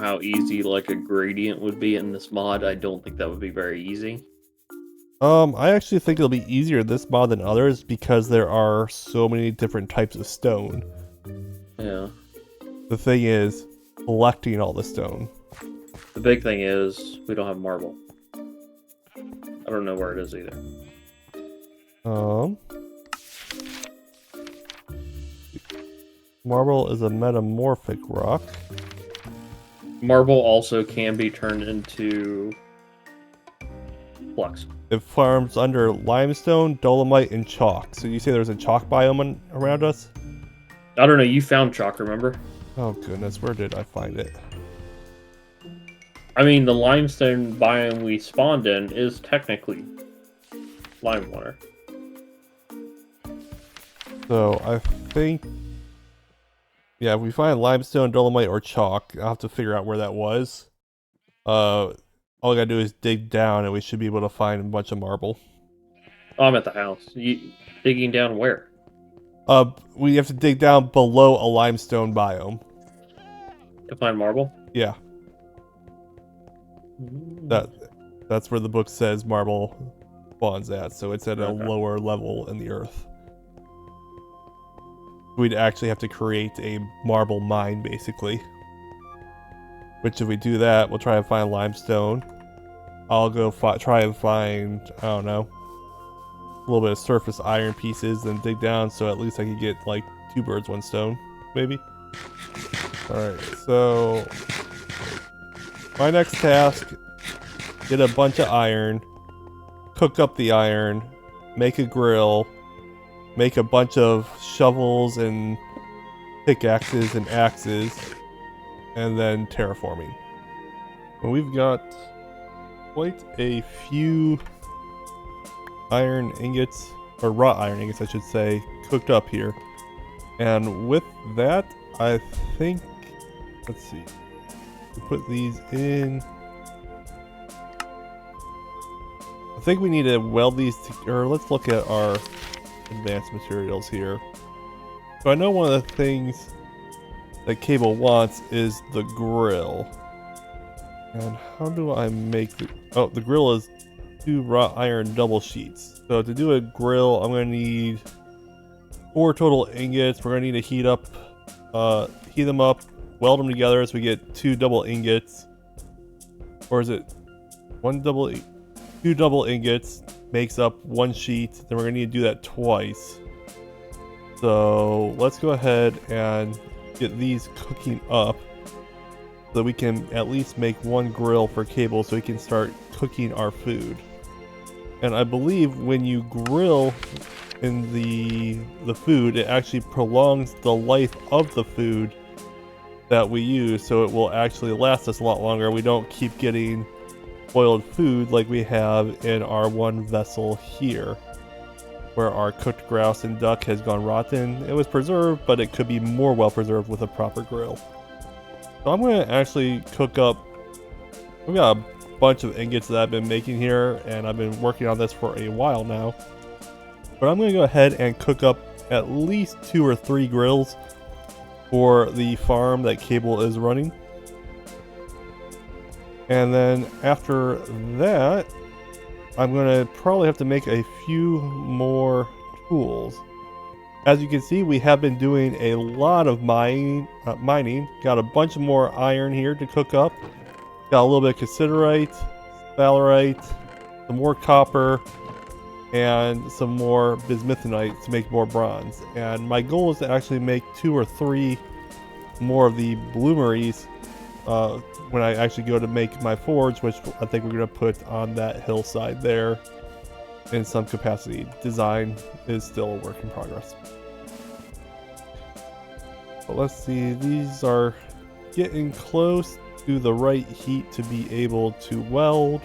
how easy like a gradient would be in this mod, I don't think that would be very easy. I actually think it'll be easier in this mod than others because there are so many different types of stone. Yeah. The thing is, collecting all the stone. The big thing is, we don't have marble. I don't know where it is either. Marble is a metamorphic rock. Marble also can be turned into flux. It farms under limestone, dolomite, and chalk. So you say there's a chalk biome around us? I don't know, you found chalk, remember? Oh goodness, where did I find it? I mean, the limestone biome we spawned in is technically lime water. So I think, yeah, if we find limestone, dolomite, or chalk, I'll have to figure out where that was. All I gotta do is dig down and we should be able to find a bunch of marble. Oh, I'm at the house. You digging down where? We have to dig down below a limestone biome. To find marble? Yeah. That's where the book says marble spawns at, so it's at a lower level in the earth. We'd actually have to create a marble mine, basically. Which, if we do that, we'll try and find limestone. I'll go try and find, I don't know, a little bit of surface iron pieces, then dig down so at least I can get like 2 birds, 1 stone, maybe. Alright, so my next task, get a bunch of iron, cook up the iron, make a grill, make a bunch of shovels and pickaxes and axes, and then terraforming. And we've got quite a few iron ingots, or raw iron ingots I should say, cooked up here. And with that, I think, let's see, we put these in. I think we need to weld these together. Let's look at our advanced materials here. So I know one of the things that Cable wants is the grill. And how do I make the... Oh, the grill is 2 raw iron double sheets. So to do a grill, I'm going to need 4 total ingots. We're going to need to heat them up, weld them together so we get 2 double ingots. Or is it 2 double ingots makes up 1 sheet. Then we're going to need to do that twice. So let's go ahead and get these cooking up so that we can at least make 1 grill for Cable so we can start cooking our food. And I believe when you grill in the food, it actually prolongs the life of the food that we use, so it will actually last us a lot longer. We don't keep getting spoiled food like we have in our one vessel here, where our cooked grouse and duck has gone rotten. It was preserved, but it could be more well preserved with a proper grill. So I'm going to actually cook up, we've got a bunch of ingots that I've been making here, and I've been working on this for a while now. But I'm going to go ahead and cook up at least 2 or 3 grills for the farm that Cable is running. And then after that, I'm going to probably have to make a few more tools. As you can see, we have been doing a lot of mining. Got a bunch more iron here to cook up. Got a little bit of cassiterite, sphalerite, some more copper, and some more bismuthinite to make more bronze. And my goal is to actually make 2 or 3 more of the bloomeries when I actually go to make my forge, which I think we're going to put on that hillside there in some capacity. Design is still a work in progress. But let's see, these are getting close to the right heat to be able to weld.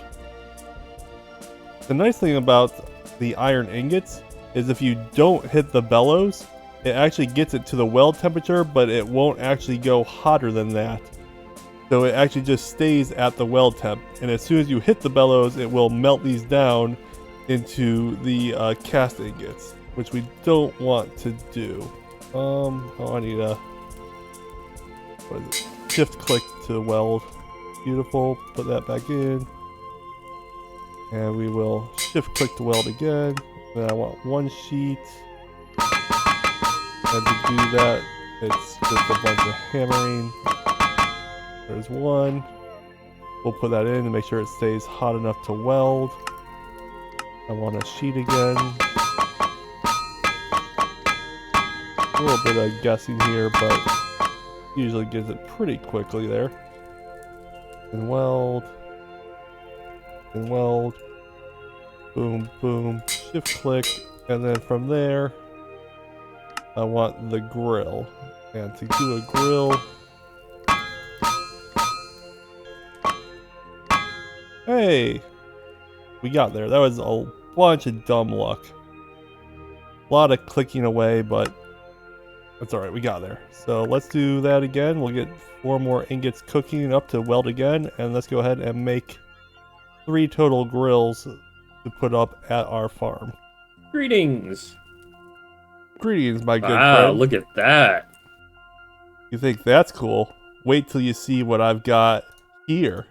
The nice thing about the iron ingots is if you don't hit the bellows, it actually gets it to the weld temperature, but it won't actually go hotter than that. So it actually just stays at the weld temp, and as soon as you hit the bellows, it will melt these down into the cast ingots, which we don't want to do. Oh, I need a... What is it? shift click to weld. Beautiful. Put that back in. And we will shift click to weld again. Then I want one sheet. And to do that, it's just a bunch of hammering. There's one. We'll put that in to make sure it stays hot enough to weld. I want a sheet again. A little bit of guessing here, but usually gets it pretty quickly there. And weld. And weld. Boom, boom. Shift click. And then from there, I want the grill. And to do a grill, hey, we got there. That was a bunch of dumb luck. A lot of clicking away, but that's alright, we got there. So let's do that again. We'll get 4 more ingots cooking up to weld again, and let's go ahead and make 3 total grills to put up at our farm. Greetings. Greetings, my good Wow, friend. look at that. You think that's cool? Wait till you see what I've got here.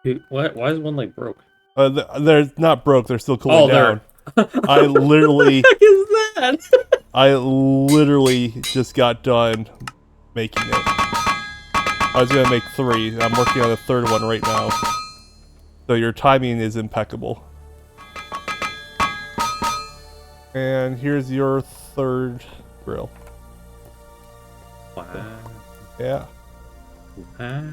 Dude, why is one leg broke? They're not broke, they're still cooling down. I literally... What the heck is that? I literally just got done making it. I was gonna make 3. I'm working on the 3rd one right now. So your timing is impeccable. And here's your 3rd grill. Wow. Yeah. Wow.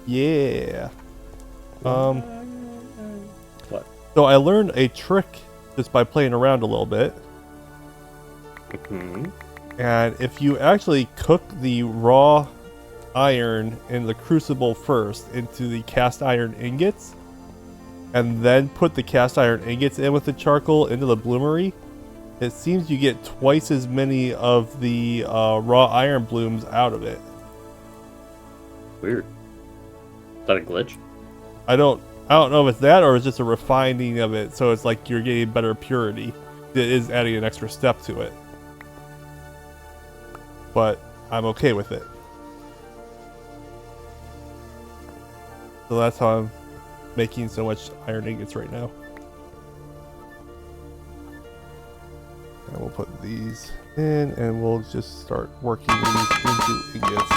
Yeah. What? So I learned a trick just by playing around a little bit. Hmm. And if you actually cook the raw iron in the crucible first into the cast iron ingots, and then put the cast iron ingots in with the charcoal into the bloomery, it seems you get twice as many of the raw iron blooms out of it. Weird. Is that a glitch? I don't know if it's that or it's just a refining of it, so it's like you're getting better purity. It is adding an extra step to it. But I'm okay with it. So that's how I'm making so much iron ingots right now. And we'll put these in and we'll just start working these into ingots.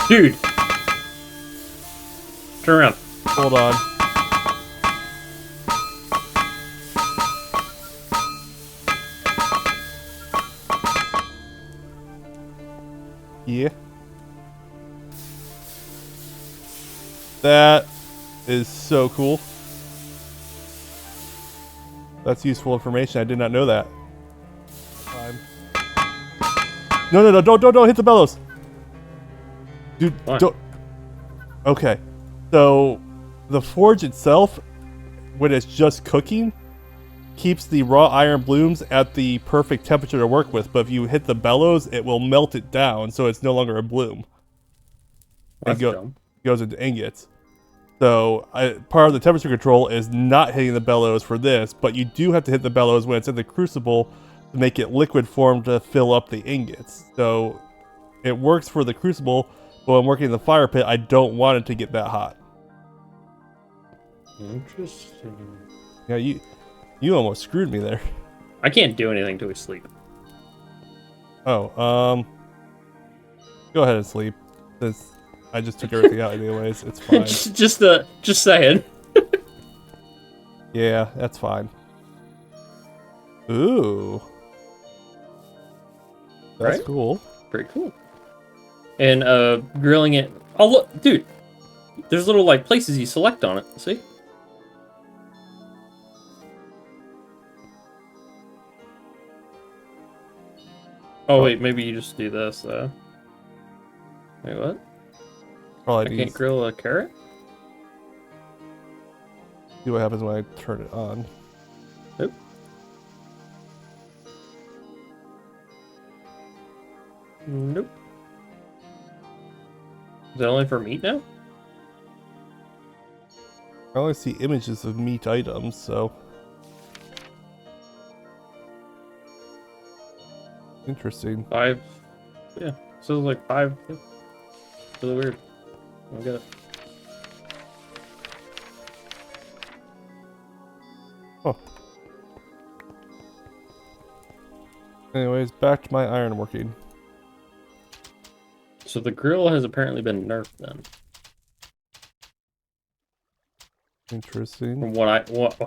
Dude! Turn around. Hold on. Yeah. That is so cool. That's useful information. I did not know that. No, don't hit the bellows. Dude, Why? don't. Okay. So, the forge itself, when it's just cooking, keeps the raw iron blooms at the perfect temperature to work with, but if you hit the bellows, it will melt it down, so it's no longer a bloom. That's dumb. Goes into ingots. So part of the temperature control is not hitting the bellows for this, but you do have to hit the bellows when it's in the crucible to make it liquid form to fill up the ingots. So it works for the crucible, but when working in the fire pit, I don't want it to get that hot. Interesting. Yeah, you almost screwed me there. I can't do anything till we sleep. Oh, go ahead and sleep. I just took everything out anyways. It's fine. just saying. Yeah, that's fine. Ooh. That's Right? cool. Pretty cool. And grilling it. Oh look, dude. There's little like places you select on it. See? Oh wait, maybe you just do this. Wait, what? Probably I can't grill a carrot? see what happens when I turn it on. Nope. Nope. Is that only for meat now? I only see images of meat items, so Interesting. 5. Yeah, so it's like 5. Yeah. Really weird. I don't get it. Oh. Anyways, back to my iron working. So the grill has apparently been nerfed then. Interesting. From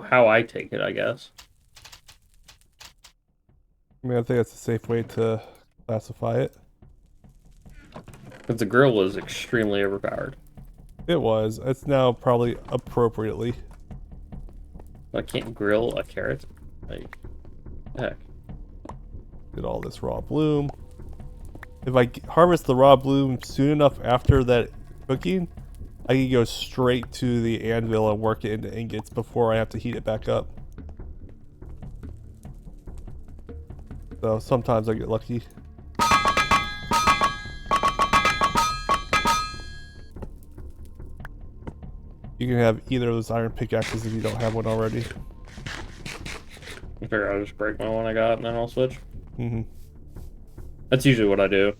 how I take it, I guess. I mean, I think that's a safe way to classify it. Because the grill was extremely overpowered. It was. It's now probably appropriately. I can't grill a carrot. Like, heck. Get all this raw bloom. If I harvest the raw bloom soon enough after that cooking, I can go straight to the anvil and work it into ingots before I have to heat it back up. So sometimes I get lucky. You can have either of those iron pickaxes if you don't have one already. I figure I'll just break my one I got and then I'll switch. Mm-hmm. That's usually what I do.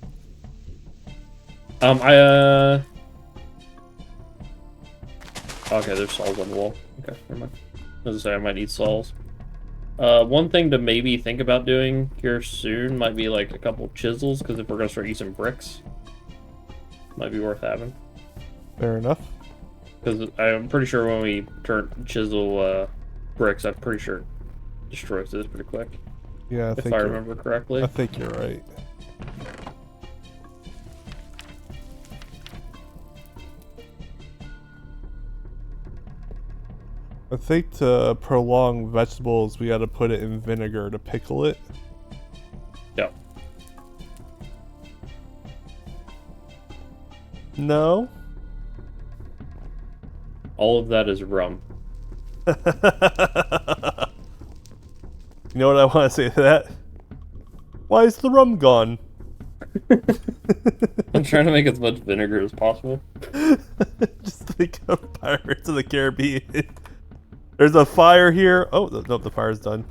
Okay, there's saws on the wall. Okay, never mind. As I say, I might need saws. One thing to maybe think about doing here soon might be like a couple chisels, because if we're gonna start using bricks, might be worth having. Fair enough. Because I'm pretty sure when we chisel bricks, I'm pretty sure it destroys this pretty quick. Yeah, if I remember correctly. I think you're right. I think to prolong vegetables, we got to put it in vinegar to pickle it. Yep. No. All of that is rum. You know what I want to say to that? Why is the rum gone? I'm trying to make as much vinegar as possible. Just think of Pirates of the Caribbean. There's a fire here. Oh, no, the fire's done.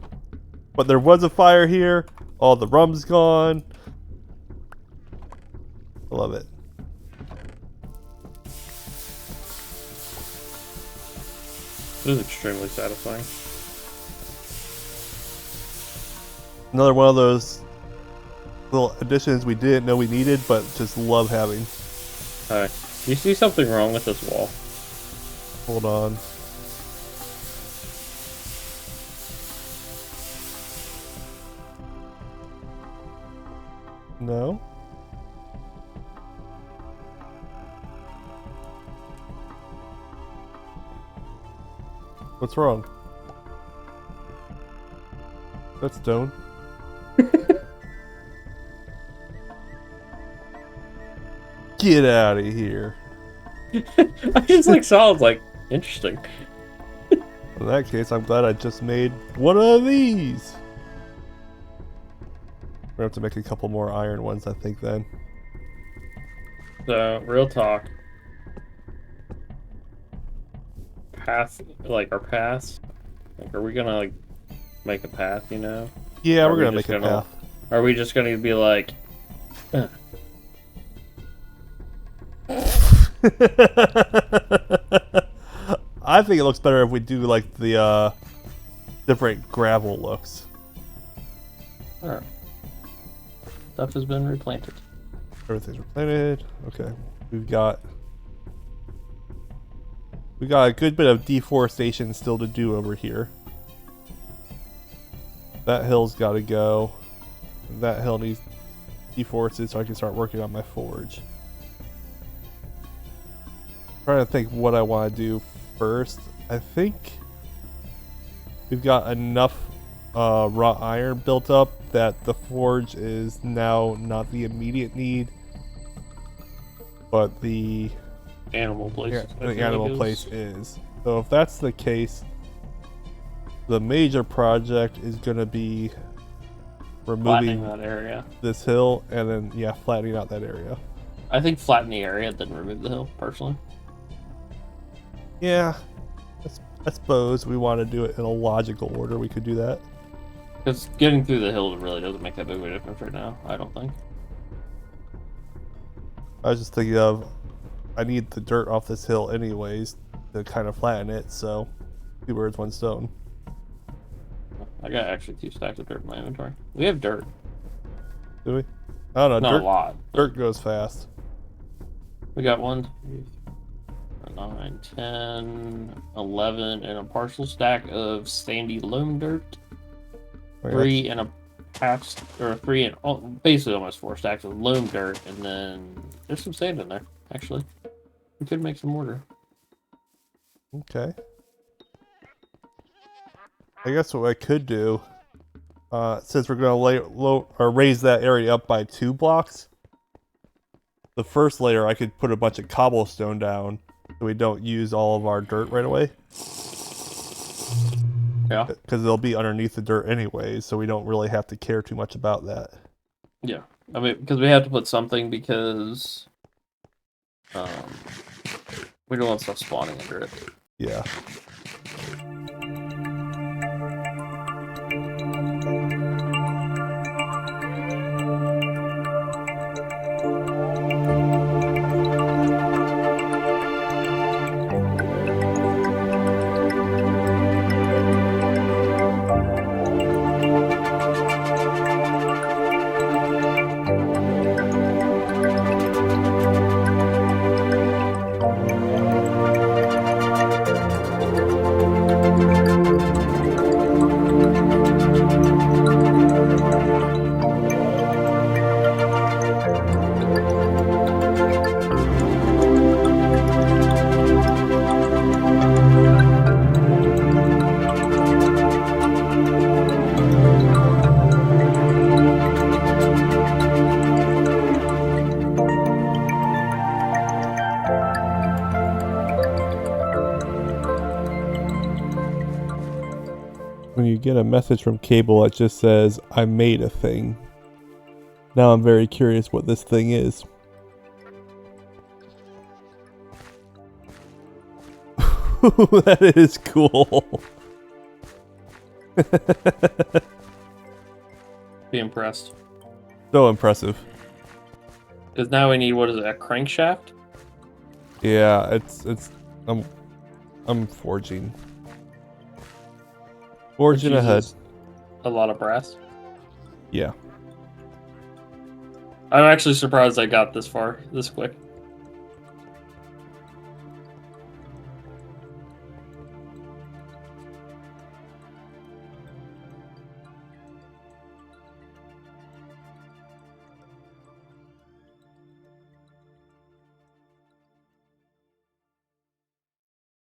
But there was a fire here. All the rum's gone. I love it. It is extremely satisfying. Another one of those little additions we didn't know we needed, but just love having. Alright. You see something wrong with this wall? Hold on. No? What's wrong? That's stone. Get out of here. I just like saw it, was like, interesting. In that case, I'm glad I just made one of these. We're gonna have to make a couple more iron ones, I think, then. So, real talk. Path, like our paths. Like, are we gonna like make a path? You know? Yeah, Or we're are we gonna just make a path. Are we just gonna be like? I think it looks better if we do like the different gravel looks. Alright. Stuff has been replanted. Everything's replanted. Okay, we've got a good bit of deforestation still to do over here. That hill's got to go. That hill needs deforested so I can start working on my forge. Trying to think what I want to do first. I think we've got enough raw iron built up that the forge is now not the immediate need, but the Animal place. the animal place is. So if that's the case, the major project is going to be removing Flattening that area. this hill and then, yeah, flattening out that area. I think flatten the area, then remove the hill, personally. Yeah, I suppose we want to do it in a logical order. We could do that. Because getting through the hill really doesn't make that big of a difference right now, I don't think. I was just thinking of, I need the dirt off this hill anyways to kind of flatten it, so 2 birds, 1 stone. I got actually 2 stacks of dirt in my inventory. We have dirt. Do we? I don't know. Not Dirt, a lot. dirt goes fast. We got 1, 9, 10, 11, and a partial stack of sandy loam dirt. 3 and a half, or 3 and basically almost 4 stacks of loam dirt, and then there's some sand in there. Actually, we could make some mortar. Okay. I guess what I could do, since we're going to raise that area up by 2 blocks, the first layer I could put a bunch of cobblestone down so we don't use all of our dirt right away. Yeah. Because they'll be underneath the dirt anyways, so we don't really have to care too much about that. Yeah. I mean, because we have to put something because we don't want stuff spawning under it. Yeah. When you get a message from Cable that just says, I made a thing. Now I'm very curious what this thing is. That is cool. Be impressed. So impressive. Because now we need, what is it, a crankshaft? Yeah, I'm forging. Forging ahead. A lot of brass. Yeah. I'm actually surprised I got this far, this quick.